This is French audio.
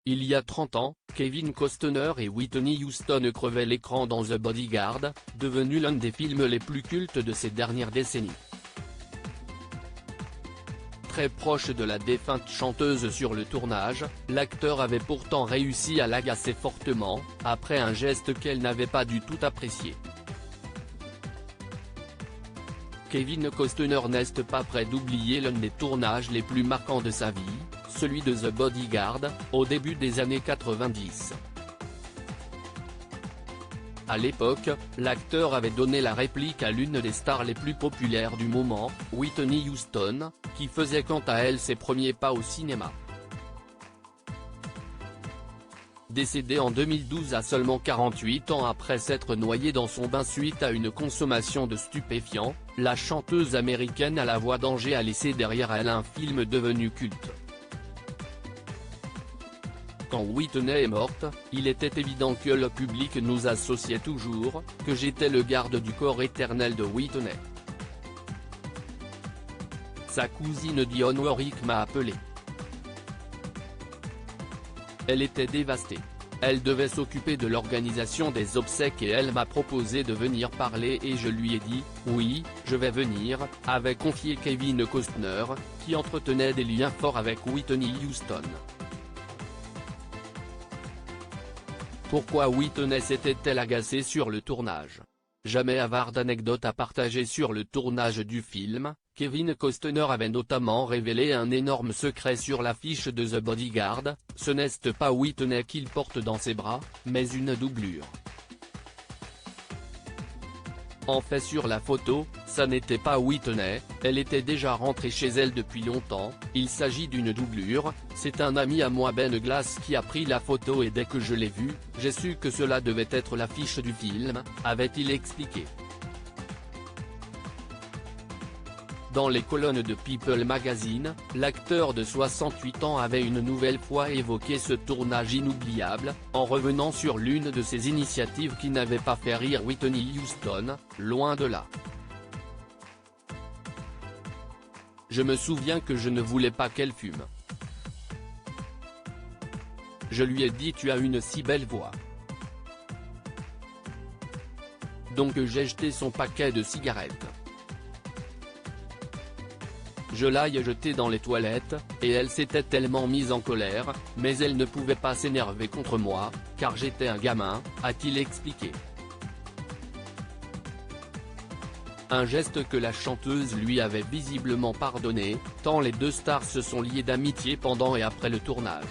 Il y a 30 ans, Kevin Costner et Whitney Houston crevaient l'écran dans The Bodyguard, devenu l'un des films les plus cultes de ces dernières décennies. Très proche de la défunte chanteuse sur le tournage, l'acteur avait pourtant réussi à l'agacer fortement, après un geste qu'elle n'avait pas du tout apprécié. Kevin Costner n'est pas prêt d'oublier l'un des tournages les plus marquants de sa vie, celui de The Bodyguard, au début des années 90. À l'époque, l'acteur avait donné la réplique à l'une des stars les plus populaires du moment, Whitney Houston, qui faisait quant à elle ses premiers pas au cinéma. Décédée en 2012 à seulement 48 ans après s'être noyée dans son bain suite à une consommation de stupéfiants, la chanteuse américaine à la voix d'Angers a laissé derrière elle un film devenu culte. Quand Whitney est morte, il était évident que le public nous associait toujours, que j'étais le garde du corps éternel de Whitney. Sa cousine Dionne Warwick m'a appelé. Elle était dévastée. Elle devait s'occuper de l'organisation des obsèques et elle m'a proposé de venir parler et je lui ai dit « Oui, je vais venir », avait confié Kevin Costner, qui entretenait des liens forts avec Whitney Houston. Pourquoi Whitney s'était-elle agacée sur le tournage? Jamais avare d'anecdotes à partager sur le tournage du film, Kevin Costner avait notamment révélé un énorme secret sur l'affiche de The Bodyguard, ce n'est pas Whitney qu'il porte dans ses bras, mais une doublure. En fait sur la photo, ça n'était pas Whitney, elle était déjà rentrée chez elle depuis longtemps, il s'agit d'une doublure, c'est un ami à moi Ben Glass qui a pris la photo et dès que je l'ai vue, j'ai su que cela devait être l'affiche du film, avait-il expliqué. Dans les colonnes de People Magazine, l'acteur de 68 ans avait une nouvelle fois évoqué ce tournage inoubliable, en revenant sur l'une de ses initiatives qui n'avait pas fait rire Whitney Houston, loin de là. Je me souviens que je ne voulais pas qu'elle fume. Je lui ai dit tu as une si belle voix. Donc j'ai jeté son paquet de cigarettes. Je l'ai jeté dans les toilettes, et elle s'était tellement mise en colère, mais elle ne pouvait pas s'énerver contre moi, car j'étais un gamin, a-t-il expliqué. Un geste que la chanteuse lui avait visiblement pardonné, tant les deux stars se sont liées d'amitié pendant et après le tournage.